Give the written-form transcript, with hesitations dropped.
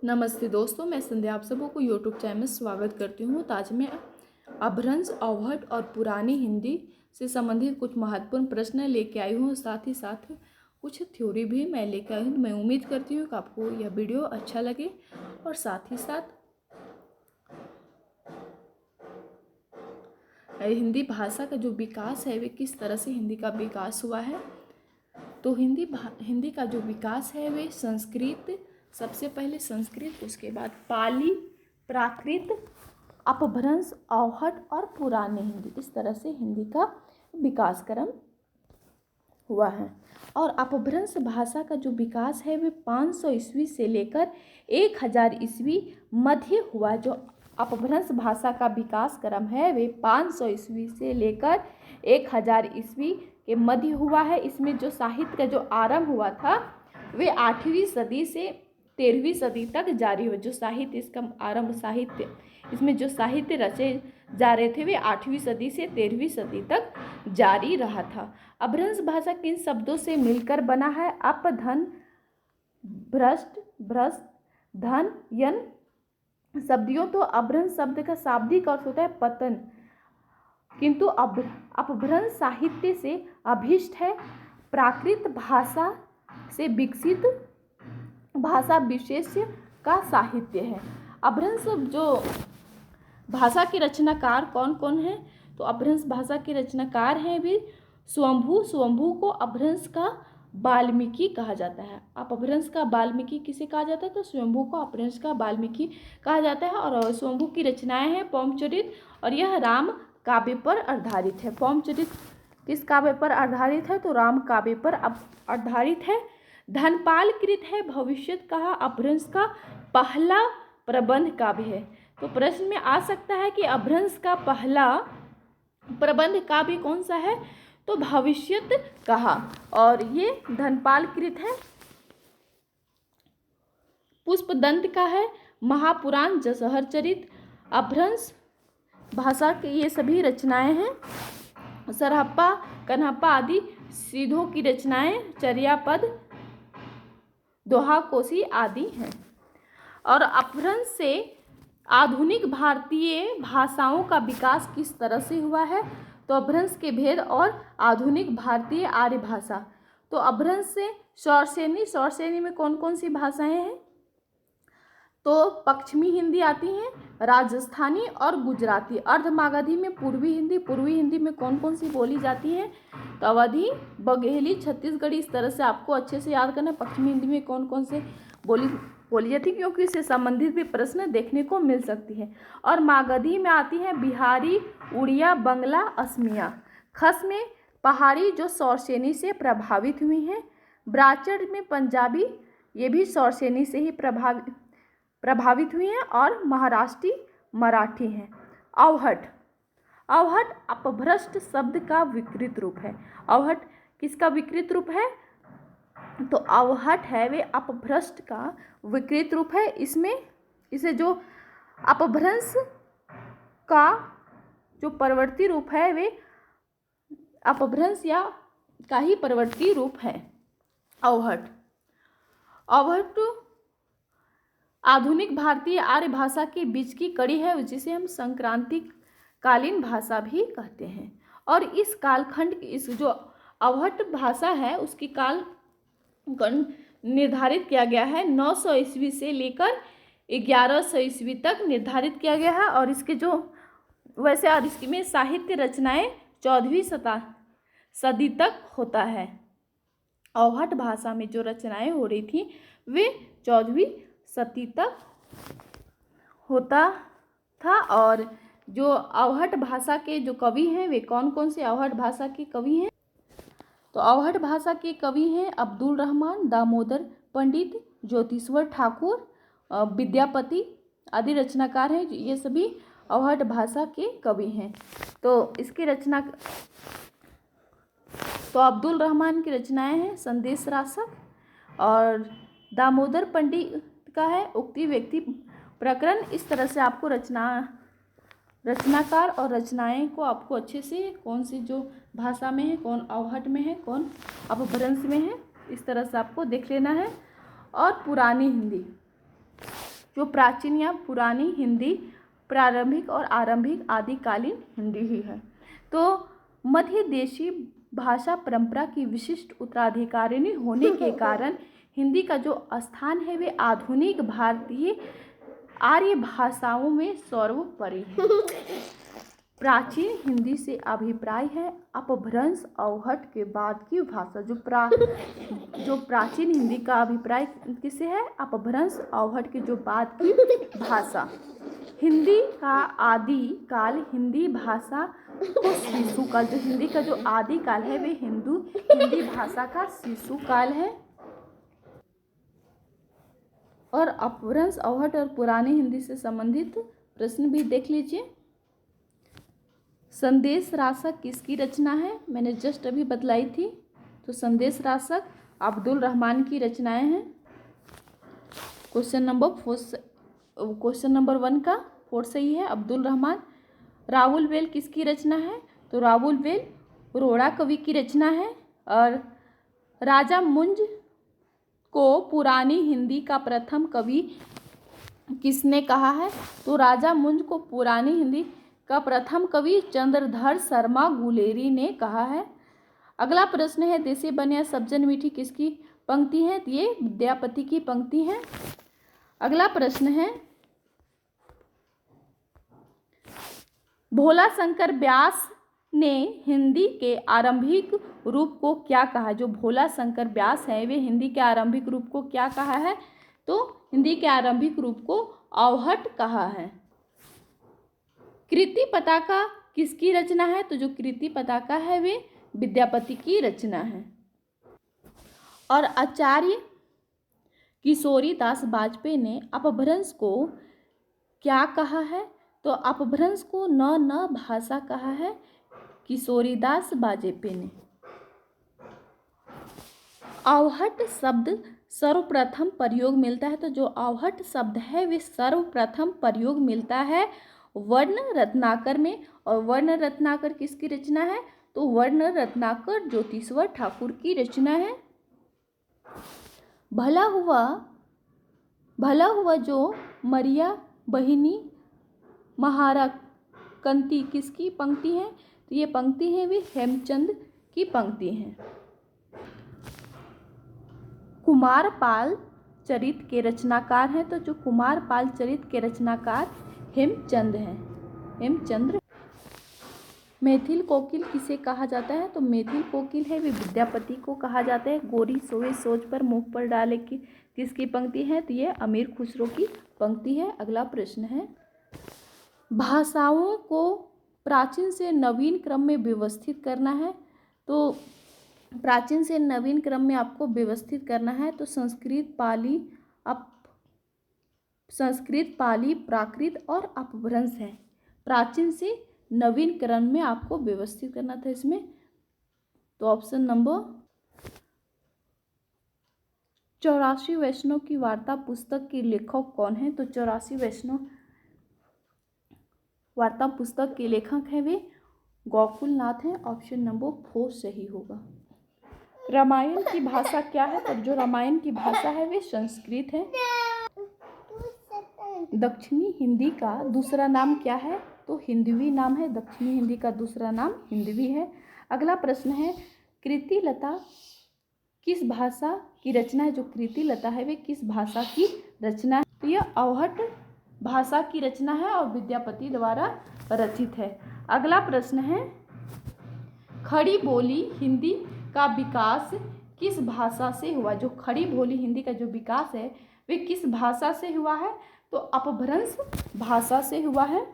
नमस्ते दोस्तों, मैं संध्या आप सबों को यूट्यूब चैनल में स्वागत करती हूँ। तो आज मैं अपभ्रंश, अवहट और पुरानी हिंदी से संबंधित कुछ महत्वपूर्ण प्रश्न लेके आई हूँ। साथ ही साथ कुछ थ्योरी भी मैं लेके आई हूँ। मैं उम्मीद करती हूँ कि आपको यह वीडियो अच्छा लगे और साथ ही साथ हिंदी भाषा का जो विकास है वे किस तरह से हिंदी का विकास हुआ है। तो हिंदी का जो विकास है वे संस्कृत, सबसे पहले संस्कृत, उसके बाद पाली, प्राकृत, अपभ्रंश, अवहट और पुरानी हिंदी, इस तरह से हिंदी का विकास क्रम हुआ है। और अपभ्रंश भाषा का जो विकास है वे 500 ईस्वी से लेकर 1000 ईस्वी मध्य हुआ। जो अपभ्रंश भाषा का विकास क्रम है वे 500 ईस्वी से लेकर 1000 ईस्वी के मध्य हुआ है। इसमें जो साहित्य का जो आरंभ हुआ था वे 8वीं सदी से 13वीं सदी तक जारी हुआ। जो साहित्य इसका आरंभ, साहित्य इसमें जो साहित्य रचे जा रहे थे वे 8वीं सदी से 13वीं सदी तक जारी रहा था। अपभ्रंश भाषा किन शब्दों से मिलकर बना है? अप, धन, भ्रष्ट, भ्रष्ट, धन, यन शब्दियों। तो अपभ्रंश शब्द का शाब्दिक अर्थ होता है पतन, किंतु अपभ्रंश साहित्य से अभिष्ट है। प्राकृत भाषा से विकसित भाषा विशेष का साहित्य है। अपभ्रंश जो भाषा के रचनाकार कौन कौन है? तो अपभ्रंश भाषा के रचनाकार हैं भी स्वयंभू। स्वयंभू को अपभ्रंश का वाल्मीकि कहा जाता है। अपभ्रंश का वाल्मीकि किसे कहा जाता है? तो स्वयंभू को अपभ्रंश का वाल्मीकि कहा जाता है। और स्वयंभू की रचनाएं हैं पौमचरित, और यह राम काव्य पर आधारित है। पौमचरित किस काव्य पर आधारित है? तो राम काव्य पर आधारित है। धनपाल कृत है। भविष्यत कहा अपभ्रंश का पहला प्रबंध काव्य है। तो प्रश्न में आ सकता है कि अपभ्रंश का पहला प्रबंध काव्य कौन सा है? तो भविष्यत कहा, और ये धनपाल कृत है। पुष्पदंत का है महापुराण, जसहर चरित। अपभ्रंश भाषा की ये सभी रचनाएं हैं। सरहप्पा, कन्हप्पा आदि सिद्धों की रचनाएं चर्यापद, दोहा, कोशी आदि हैं। और अपभ्रंश से आधुनिक भारतीय भाषाओं का विकास किस तरह से हुआ है? तो अपभ्रंश के भेद और आधुनिक भारतीय आर्य भाषा। तो अपभ्रंश से सौरसेनी में कौन कौन सी भाषाएं हैं? तो पश्चिमी हिंदी आती हैं, राजस्थानी और गुजराती। अर्धमागधी में पूर्वी हिंदी में कौन कौन सी बोली जाती है? तो अवधी, बघेली, छत्तीसगढ़ी। इस तरह से आपको अच्छे से याद करना है पश्चिमी हिंदी में कौन कौन से बोली जाती है, क्योंकि इससे संबंधित भी प्रश्न देखने को मिल सकती है। और मागधी में आती है बिहारी, उड़िया, बंगला, असमिया। खस में पहाड़ी जो सौरसेनी से प्रभावित हुई हैं। ब्राचड़ में पंजाबी, ये भी सौरसेनी से ही प्रभावित हुई हैं। और महाराष्ट्री मराठी हैं। अवहट अपभ्रष्ट शब्द का विकृत रूप है। अवहट किसका विकृत रूप है? तो अवहट है वे अपभ्रष्ट का विकृत रूप है। इसे जो अपभ्रंश का जो परवर्ती रूप है वे अपभ्रंश या का ही परवर्ती रूप है अवहट। आधुनिक भारतीय आर्य भाषा के बीच की कड़ी है, जिसे हम संक्रांतिक कालीन भाषा भी कहते हैं। और इस कालखंड, इस जो अवहट भाषा है उसकी काल निर्धारित किया गया है 900 ईस्वी से लेकर 1100 ईस्वी तक निर्धारित किया गया है। और इसके जो वैसे और इसमें साहित्य रचनाएं 14वीं सदी तक होता है। अवहट भाषा में जो रचनाएं हो रही थी वे 14वीं सदी तक होता था। और जो अवहट भाषा के जो कवि हैं वे कौन कौन से अवहट भाषा के कवि हैं? तो अवहट भाषा के कवि हैं अब्दुल रहमान, दामोदर पंडित, ज्योतिश्वर ठाकुर, विद्यापति आदि रचनाकार हैं। ये सभी अवहट भाषा के कवि हैं। तो इसकी रचना, तो अब्दुल रहमान की रचनाएं हैं संदेश रासक, और दामोदर पंडित का है उक्ति व्यक्ति प्रकरण। इस तरह से आपको रचनाकार और रचनाएं को आपको अच्छे से कौन सी जो भाषा में है, कौन अवहट में है, कौन अपभ्रंश में है, इस तरह से आपको देख लेना है। और पुरानी हिंदी, जो प्राचीन या पुरानी हिंदी, प्रारंभिक और आरंभिक आदिकालीन हिंदी ही है। तो मध्य देशी भाषा परंपरा की विशिष्ट उत्तराधिकारिणी होने के कारण हिंदी का जो स्थान है वे आधुनिक भारतीय आर्य भाषाओं में सर्वोपरि है। प्राचीन हिंदी से अभिप्राय है अपभ्रंश अवहट के बाद की भाषा। जो प्राचीन हिंदी का अभिप्राय किससे है? अपभ्रंश अवहट के जो बाद की भाषा। हिंदी का आदि काल हिंदी भाषा को शिशु काल, जो हिंदी का जो आदि काल है वे हिंदी भाषा का शिशु काल है। और अपभ्रंश अवहट और पुरानी हिंदी से संबंधित प्रश्न भी देख लीजिए। संदेश रासक किसकी रचना है? मैंने जस्ट अभी बतलाई थी। तो संदेश रासक अब्दुल रहमान की रचनाएं हैं। क्वेश्चन नंबर 1 का 4 सही है, अब्दुल रहमान। राहुल वेल किसकी रचना है? तो राहुल वेल रोड़ा कवि की रचना है। और राजा मुंज को पुरानी हिंदी का प्रथम कवि किसने कहा है? तो राजा मुंज को पुरानी हिंदी का प्रथम कवि चंद्रधर शर्मा गुलेरी ने कहा है। अगला प्रश्न है, देसे बनिया सब्जन मीठी किसकी पंक्ति है? तो ये विद्यापति की पंक्ति है। अगला प्रश्न है, भोला शंकर व्यास ने हिंदी के आरंभिक रूप को क्या कहा? जो भोला शंकर व्यास है वे हिंदी के आरंभिक रूप को क्या कहा है? तो हिंदी के आरंभिक रूप को अवहट कहा है। कृति पताका किसकी रचना है? तो जो कृति पताका है वे विद्यापति की रचना है। और आचार्य किशोरी दास वाजपेयी ने अपभ्रंश को क्या कहा है? तो अपभ्रंश को न भाषा कहा है किशोरी दास वाजपेयी ने। अवहट शब्द सर्वप्रथम प्रयोग मिलता है। तो जो अवहट शब्द है वे सर्वप्रथम प्रयोग मिलता है वर्ण रत्नाकर में। और वर्ण रत्नाकर किसकी रचना है? तो वर्ण रत्नाकर ज्योतिश्वर ठाकुर की रचना है। भला हुआ जो मरिया बहिनी महारा कंती किसकी पंक्ति है? तो ये पंक्ति है वे हेमचंद की पंक्ति है। कुमारपाल चरित के रचनाकार हैं। तो जो कुमारपाल चरित के रचनाकार हेमचंद हैं, हेमचंद्र। मैथिल कोकिल किसे कहा जाता है? तो मैथिल कोकिल है वे विद्यापति को कहा जाता है। गोरी सोए सोच पर मुख पर डाले की किसकी पंक्ति है? तो ये अमीर खुसरो की पंक्ति है। अगला प्रश्न है, भाषाओं को प्राचीन से नवीन क्रम में व्यवस्थित करना है। तो प्राचीन से नवीन क्रम में आपको व्यवस्थित करना है। तो संस्कृत, पाली, प्राकृत और अपभ्रंश है। प्राचीन से नवीन क्रम में आपको व्यवस्थित करना था इसमें। तो ऑप्शन नंबर 84 वैष्णव की वार्ता पुस्तक के लेखक कौन है? तो 84 वैष्णव वार्ता पुस्तक के लेखक हैं वे गोकुलनाथ हैं। ऑप्शन नंबर 4 सही होगा। रामायण की भाषा क्या है? तो जो रामायण की भाषा है वे संस्कृत है। दक्षिणी हिंदी का दूसरा नाम क्या है? तो हिंदवी नाम है। दक्षिणी हिंदी का दूसरा नाम हिंदवी है। अगला प्रश्न है, कृतिलता किस भाषा की रचना है? जो कृतिलता है वे किस भाषा की रचना है? तो यह अवहट भाषा की रचना है और विद्यापति द्वारा रचित है। अगला प्रश्न है, खड़ी बोली हिंदी का विकास किस भाषा से हुआ? जो खड़ी बोली हिंदी का जो विकास है वे किस भाषा से हुआ है? तो अपभ्रंश भाषा से हुआ है।